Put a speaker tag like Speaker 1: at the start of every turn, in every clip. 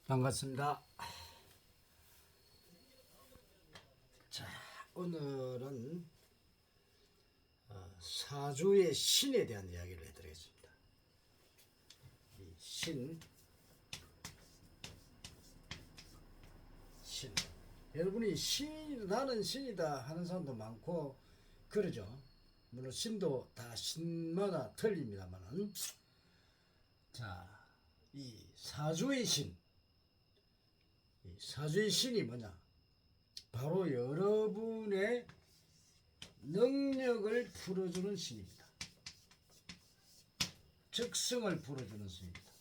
Speaker 1: 반갑습니다. 자, 오늘은 사주의 신에 대한 이야기를 해드리겠습니다. 이 신. 여러분이 나는 신이다 하는 사람도 많고 그러죠. 물론 신도 다 신마다 틀립니다만은, 자, 이 사주의 신. 이 사주의 신이 뭐냐? 바로 여러분의 능력을 풀어주는 신입니다. 적성을 풀어주는 신입니다.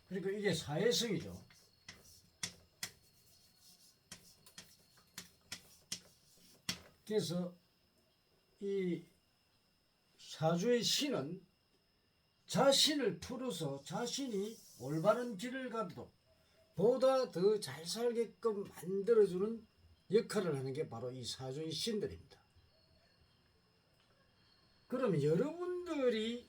Speaker 1: 그리고 이게 사회성이죠. 그래서 이 사주의 신은 자신을 풀어서 자신이 올바른 길을 가도록 보다 더 잘 살게끔 만들어주는 역할을 하는 게 바로 이 사주의 신들입니다. 그럼 여러분들이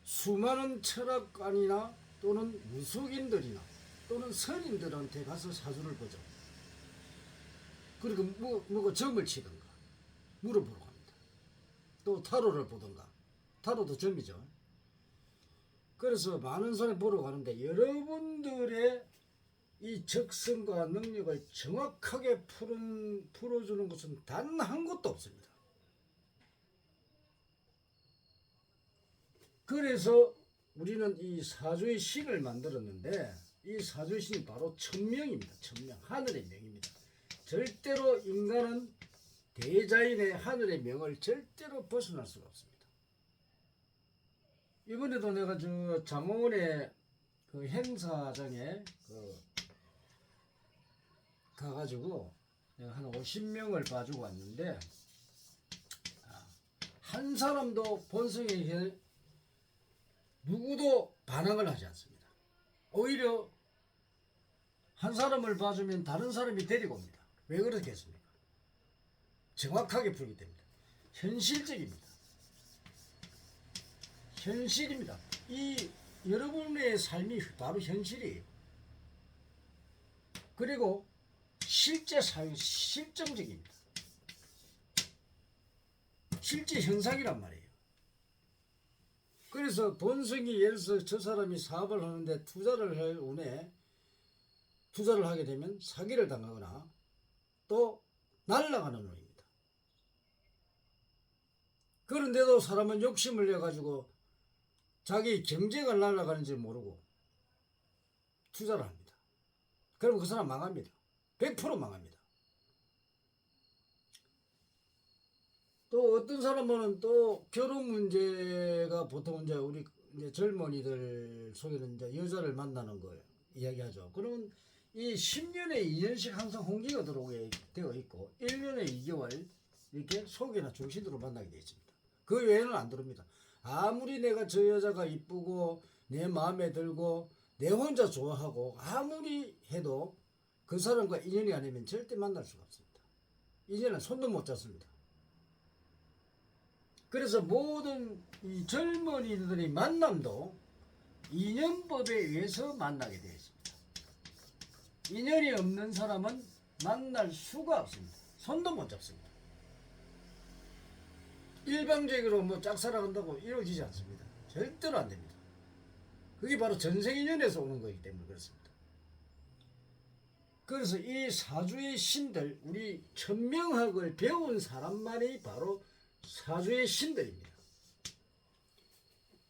Speaker 1: 수많은 철학관이나 또는 무속인들이나 또는 선인들한테 가서 사주를 보죠. 그리고 뭐가 점을 치든가 물어보러 갑니다. 또 타로를 보든가. 타로도 점이죠. 그래서 많은 사람이 보러 가는데 여러분들의 이 적성과 능력을 정확하게 풀어주는 것은 단 한 곳도 없습니다. 그래서 우리는 이 사주의 신을 만들었는데 이 사주의 신이 바로 천명입니다. 천명, 하늘의 명입니다. 절대로 인간은 대자인의 하늘의 명을 절대로 벗어날 수가 없습니다. 이번에도 내가 저 장원의 그 행사장에 가가지고 내가 한 50명을 봐주고 왔는데 한 사람도 본성에 누구도 반항을 하지 않습니다. 오히려 한 사람을 봐주면 다른 사람이 데리고 옵니다. 왜 그렇겠습니까? 정확하게 풀기 때문에. 현실적입니다. 현실입니다. 이 여러분의 삶이 바로 현실이에요. 그리고 실제 사회, 실정적입니다. 실제 현상이란 말이에요. 그래서 본성이 예를 들어서 저 사람이 사업을 하는데 투자를 할 운에 투자를 하게 되면 사기를 당하거나 또 날아가는 운입니다. 그런데도 사람은 욕심을 내가지고 자기 경제가 날아가는지 모르고 투자를 합니다. 그러면 그 사람 망합니다. 100% 망합니다. 또 어떤 사람은 또 결혼 문제가 보통 이제 우리 이제 젊은이들 속에는 이제 여자를 만나는 걸 이야기하죠. 그러면 이 10년에 2년씩 항상 홍기가 들어오게 되어 있고 1년에 2개월 이렇게 속이나 중심으로 만나게 되어 있습니다. 그 외에는 안 들어옵니다. 아무리 내가 저 여자가 이쁘고 내 마음에 들고 내 혼자 좋아하고 아무리 해도 그 사람과 인연이 아니면 절대 만날 수가 없습니다. 인연은 손도 못 잡습니다. 그래서 모든 이 젊은이들의 만남도 인연법에 의해서 만나게 되어 있습니다. 인연이 없는 사람은 만날 수가 없습니다. 손도 못 잡습니다. 일방적으로 뭐 짝사랑한다고 이루어지지 않습니다. 절대로 안 됩니다. 그게 바로 전생인연에서 오는 거기 때문에 그렇습니다. 그래서 이 사주의 신들, 우리 천명학을 배운 사람만이 바로 사주의 신들입니다.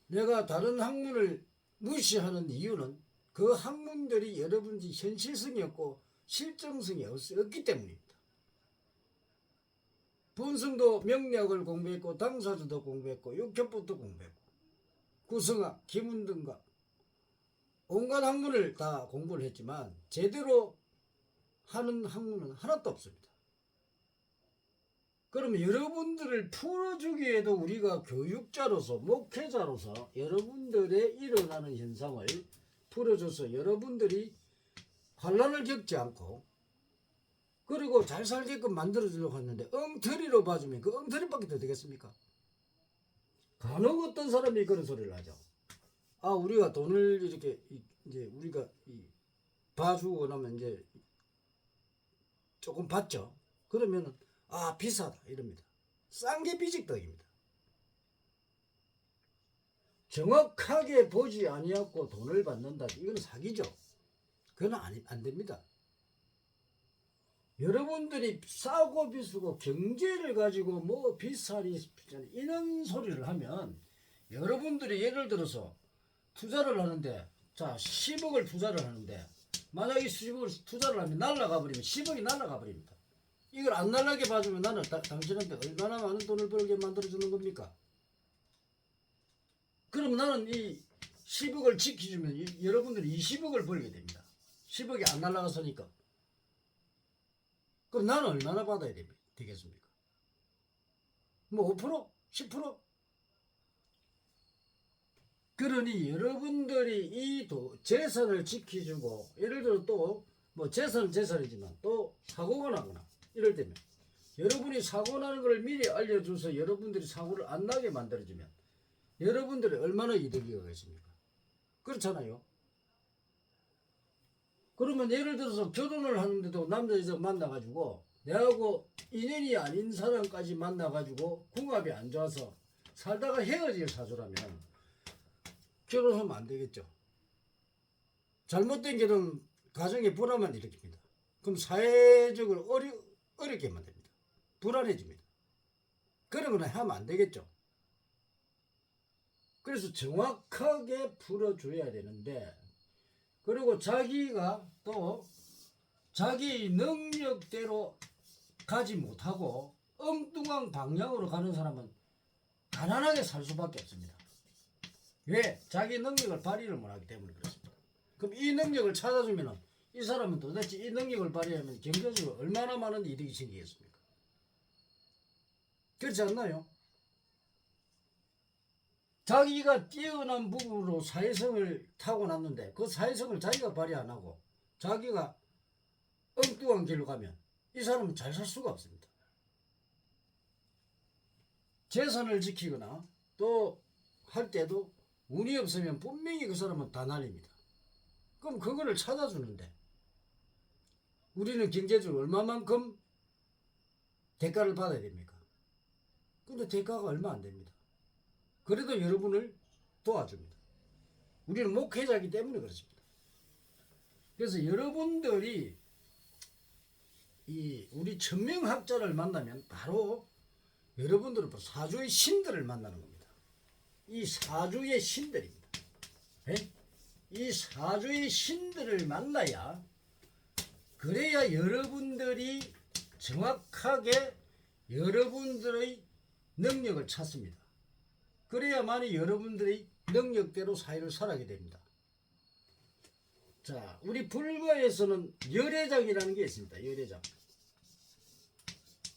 Speaker 1: 내가 다른 학문을 무시하는 이유는 그 학문들이 여러분들이 현실성이 없고 실정성이 없기 때문입니다. 본성도 명리학을 공부했고 당사주도 공부했고 육협법도 공부했고 구성학, 기문등과 온갖 학문을 다 공부를 했지만 제대로 하는 학문은 하나도 없습니다. 그러면 여러분들을 풀어주기에도 우리가 교육자로서 목회자로서 여러분들의 일어나는 현상을 풀어줘서 여러분들이 환난을 겪지 않고 그리고 잘 살게끔 만들어주려고 했는데 엉터리로 봐주면 그 엉터리밖에 더 되겠습니까? 간혹 어떤 사람이 그런 소리를 하죠. 우리가 돈을 이렇게 이제 우리가 봐주고 나면 이제 조금 받죠. 그러면은 비싸다 이럽니다. 싼 게 비직덕입니다. 정확하게 보지 아니하고 돈을 받는다. 이건 사기죠. 그건 안 됩니다. 여러분들이 싸고 비싸고 경제를 가지고 뭐 비싸리 이런 소리를 하면 여러분들이 예를 들어서 투자를 하는데 10억을 투자를 하는데 만약에 10억을 투자를 하면 날아가 버리면 10억이 날아가 버립니다. 이걸 안 날아게 봐주면 나는 당신한테 얼마나 많은 돈을 벌게 만들어주는 겁니까? 그럼 나는 이 10억을 지켜주면 여러분들이 20억을 벌게 됩니다. 10억이 안 날아갔으니까. 그럼 나는 얼마나 받아야 되겠습니까? 뭐 5%? 10%? 그러니 여러분들이 이 재산을 지켜주고 예를 들어 또 뭐 재산은 재산이지만 또 사고가 나거나 이럴 때면 여러분이 사고 나는 걸 미리 알려줘서 여러분들이 사고를 안 나게 만들어주면 여러분들이 얼마나 이득이 가겠습니까? 그렇잖아요. 그러면 예를 들어서 결혼을 하는데도 남자 여자 만나가지고 내하고 인연이 아닌 사람까지 만나가지고 궁합이 안 좋아서 살다가 헤어질 사주라면 결혼하면 안 되겠죠. 잘못된 결혼 가정에 불화만 일으킵니다. 그럼 사회적으로 어렵게 만듭니다. 불안해집니다. 그런 거는 하면 안 되겠죠. 그래서 정확하게 풀어줘야 되는데 그리고 자기가 또 자기 능력대로 가지 못하고 엉뚱한 방향으로 가는 사람은 가난하게 살 수밖에 없습니다. 왜? 자기 능력을 발휘를 못하기 때문에 그렇습니다. 그럼 이 능력을 찾아주면 이 사람은 도대체 이 능력을 발휘하면 경제적으로 얼마나 많은 이득이 생기겠습니까? 그렇지 않나요? 자기가 뛰어난 부분으로 사회성을 타고났는데 그 사회성을 자기가 발휘 안 하고 자기가 엉뚱한 길로 가면 이 사람은 잘 살 수가 없습니다. 재산을 지키거나 또 할 때도 운이 없으면 분명히 그 사람은 다 날립니다. 그럼 그거를 찾아주는데 우리는 경제적으로 얼마만큼 대가를 받아야 됩니까? 근데 대가가 얼마 안 됩니다. 그래도 여러분을 도와줍니다. 우리는 목회자이기 때문에 그렇습니다. 그래서 여러분들이 우리 천명학자를 만나면 바로 여러분들은 사주의 신들을 만나는 겁니다. 이 사주의 신들입니다. 네? 이 사주의 신들을 만나야 그래야 여러분들이 정확하게 여러분들의 능력을 찾습니다. 그래야만이 여러분들이 능력대로 사회를 살아가게 됩니다. 자, 우리 불가에서는 열애장이라는 게 있습니다. 열애장.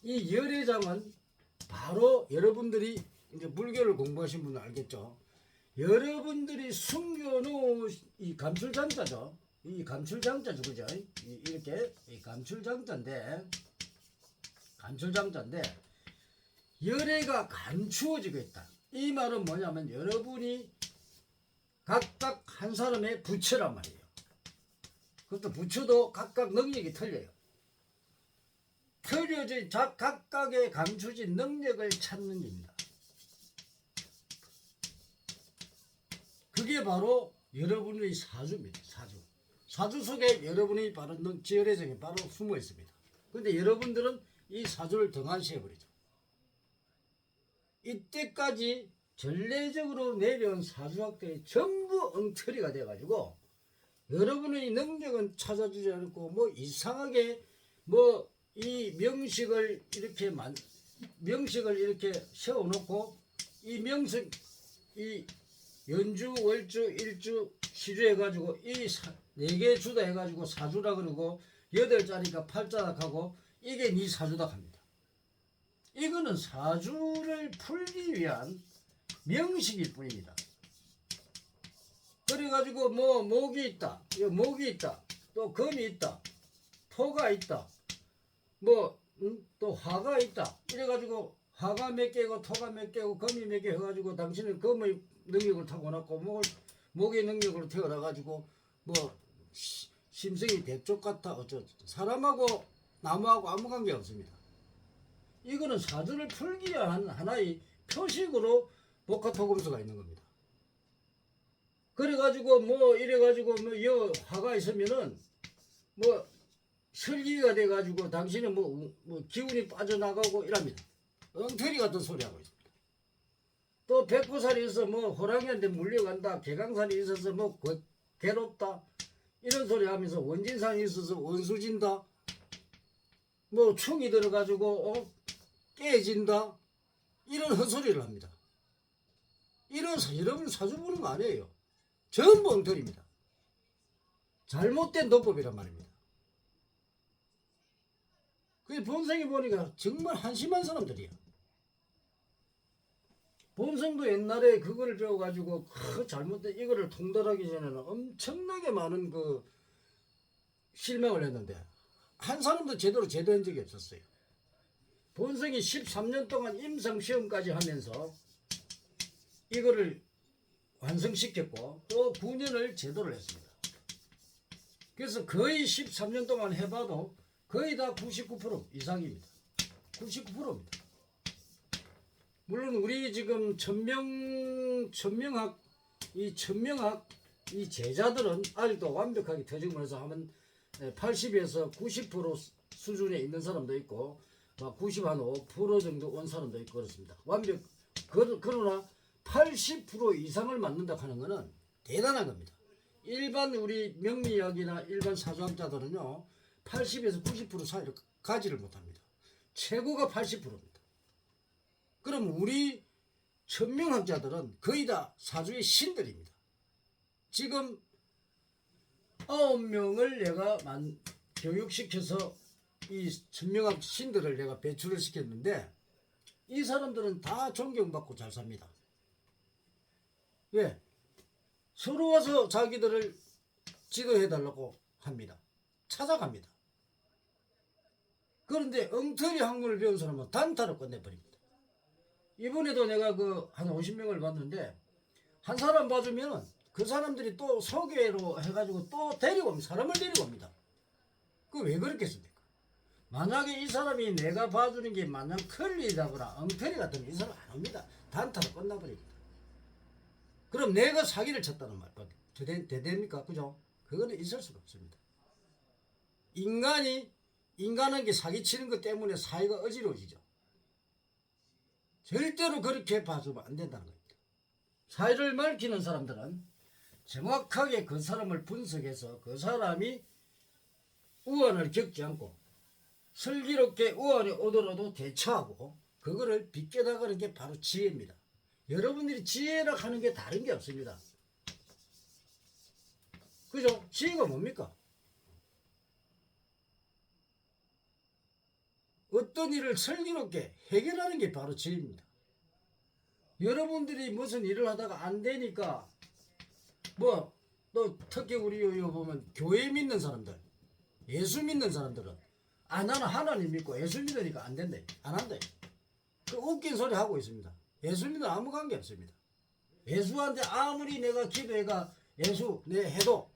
Speaker 1: 이 열애장은 바로 여러분들이 이제 불교를 공부하신 분은 알겠죠. 여러분들이 숨겨놓은 이 감출장자죠. 이 감출장자죠, 그죠? 이렇게 이 감출장자인데 열애가 감추어지고 있다. 이 말은 뭐냐면 여러분이 각각 한 사람의 부처란 말이에요. 그것도 부처도 각각 능력이 틀려요. 틀려진 각각의 감추진 능력을 찾는 일입니다. 그게 바로 여러분의 사주입니다. 사주 속에 여러분이 바로 지열애정이 바로 숨어 있습니다. 그런데 여러분들은 이 사주를 등한시해버리죠. 이때까지 전례적으로 내려온 사주학들이 전부 엉터리가 돼가지고 여러분의 능력은 찾아주지 않고 뭐 이상하게 뭐 이 명식을 이렇게 세워놓고 이 명식 이 연주 월주 일주 시주 해가지고 이 4개 주다 해가지고 사주라 그러고 8자니까 8자다 하고 이게 네 사주다 합니다. 이거는 사주를 풀기 위한 명식일 뿐입니다. 그래가지고 뭐 목이 있다, 또 금이 있다, 토가 있다, 또 화가 있다. 이래가지고 화가 몇 개고 토가 몇 개고 금이 몇 개 해가지고 당신은 금의 능력을 타고났고 목의 능력으로 태어나가지고 뭐 심성이 대쪽 같아 어쩌 사람하고 나무하고 아무 관계 없습니다. 이거는 사주를 풀기 위한 하나의 표식으로 복합토금수가 있는 겁니다. 그래가지고 뭐 이래가지고 뭐 여 화가 있으면은 뭐 설기가 돼가지고 당신은 뭐 기운이 빠져나가고 이랍니다. 엉터리 같은 소리 하고 있습니다. 또 백구살이 있어 뭐 호랑이한테 물려간다, 개강살이 있어서 뭐 괴롭다 이런 소리 하면서 원진상이 있어서 원수진다, 뭐 충이 들어가지고 깨진다 이런 헛소리를 합니다. 이런 여러분 사주 보는 거 아니에요. 전부 엉터리입니다. 잘못된 도법이란 말입니다. 그 본성이 보니까 정말 한심한 사람들이야. 본성도 옛날에 그거를 배워가지고 잘못된 이거를 통달하기 전에는 엄청나게 많은 그 실명을 했는데 한 사람도 제대로 제도한 적이 없었어요. 본성이 13년 동안 임상시험까지 하면서 이거를 완성시켰고 또 9년을 제도를 했습니다. 그래서 거의 13년 동안 해봐도 거의 다 99% 이상입니다. 99%입니다. 물론 우리 지금 천명학 이 제자들은 아직도 완벽하게 퇴직을 해서 하면 80에서 90% 수준에 있는 사람도 있고 막 95% 정도 온 사람도 있고 그렇습니다. 그러나 80% 이상을 맞는다 하는 것은 대단한 겁니다. 일반 우리 명리학이나 일반 사주학자들은요 80에서 90% 사이를 가지를 못합니다. 최고가 80%입니다. 그럼 우리 천명학자들은 거의 다 사주의 신들입니다. 지금 9명을 내가 교육시켜서 이 천명학 신들을 내가 배출을 시켰는데 이 사람들은 다 존경받고 잘 삽니다. 왜? 서로 와서 자기들을 지도해달라고 합니다. 찾아갑니다. 그런데 엉터리 학문을 배운 사람은 단타로 끝내버립니다. 이번에도 내가 한 50명을 봤는데 한 사람 봐주면 그 사람들이 또 소개로 해가지고 또 데리고 옵니다. 사람을 데리고 옵니다. 그 왜 그렇겠습니까? 만약에 이 사람이 내가 봐주는 게 마냥 큰일이다거나 엉터리 같으면 이 사람 안 옵니다. 단타로 끝나버립니다. 그럼 내가 사기를 쳤다는 말 대됩니까? 그죠? 그거는 있을 수가 없습니다. 인간에게 사기치는 것 때문에 사회가 어지러워지죠. 절대로 그렇게 봐주면 안 된다는 겁니다. 사회를 밝히는 사람들은 정확하게 그 사람을 분석해서 그 사람이 우환을 겪지 않고 슬기롭게 우환이 오더라도 대처하고 그거를 비껴나가는 게 바로 지혜입니다. 여러분들이 지혜라 하는 게 다른 게 없습니다. 그죠? 지혜가 뭡니까? 어떤 일을 슬기롭게 해결하는 게 바로 지혜입니다. 여러분들이 무슨 일을 하다가 안 되니까 또 특히 우리 보면 교회 믿는 사람들, 예수 믿는 사람들은 나는 하나님 믿고 예수 믿으니까 안 된대. 안 한대. 그 웃긴 소리 하고 있습니다. 예수 믿으면 아무 관계 없습니다. 예수한테 아무리 내가 기도해가 예수 내 해도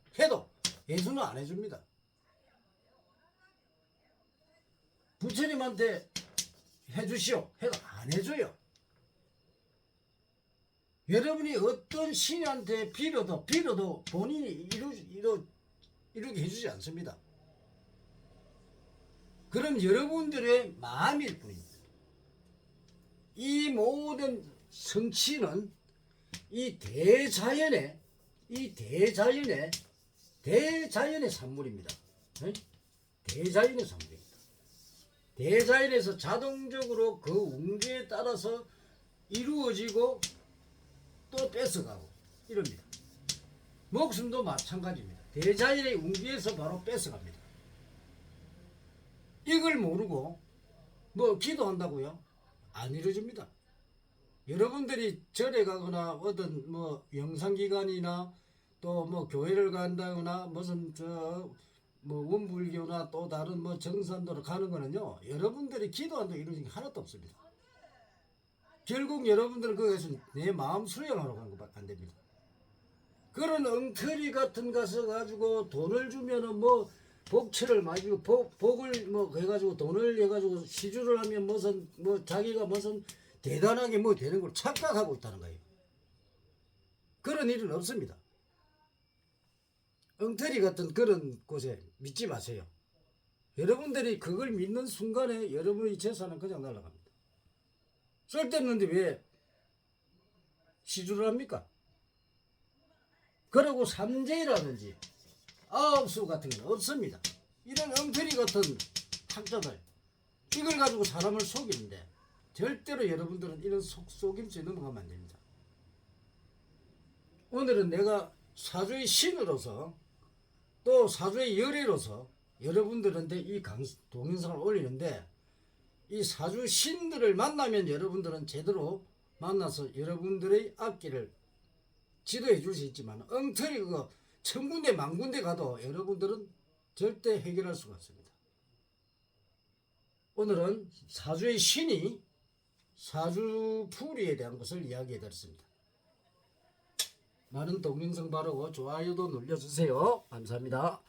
Speaker 1: 예수는 안 해줍니다. 부처님한테 해주시오 해도 안 해줘요. 여러분이 어떤 신한테 빌어도 본인이 이루게 해주지 않습니다. 그럼 여러분들의 마음일 뿐입니다. 이 모든 성취는 이 대자연의 산물입니다. 대자연의 산물입니다. 대자연에서 자동적으로 그 운기에 따라서 이루어지고 또 뺏어가고 이럽니다. 목숨도 마찬가지입니다. 대자연의 운기에서 바로 뺏어갑니다. 이걸 모르고 기도한다고요? 안 이루어집니다. 여러분들이 절에 가거나 어떤 영상기관이나 또 교회를 간다거나 무슨 원불교나 또 다른 정산도로 가는 거는요, 여러분들이 기도한다고 이루어진 게 하나도 없습니다. 결국 여러분들은 거기서 내 마음 수양하러 가는 것밖에 안 됩니다. 그런 엉터리 같은 가서 가지고 돈을 주면은 뭐 복치를 많이 주고 복을 뭐 해가지고 돈을 해가지고 시주를 하면 무슨 뭐 자기가 무슨 대단하게 뭐 되는 걸 착각하고 있다는 거예요. 그런 일은 없습니다. 엉터리 같은 그런 곳에 믿지 마세요. 여러분들이 그걸 믿는 순간에 여러분의 재산은 그냥 날아갑니다. 쓸데없는데 왜 시주를 합니까? 그리고 삼재라든지 아홉수 같은 건 없습니다. 이런 엉터리 같은 학자들 이걸 가지고 사람을 속이는데 절대로 여러분들은 이런 속임수에 넘어가면 안 됩니다. 오늘은 내가 사주의 신으로서 또 사주의 열애로서 여러분들한테 이 동영상을 올리는데 이 사주 신들을 만나면 여러분들은 제대로 만나서 여러분들의 앞길을 지도해 줄 수 있지만 엉터리 그거 천군데 만군데 가도 여러분들은 절대 해결할 수가 없습니다. 오늘은 사주의 신이 사주풀이에 대한 것을 이야기해 드렸습니다. 많은 동영상 바르고 좋아요도 눌러주세요. 감사합니다.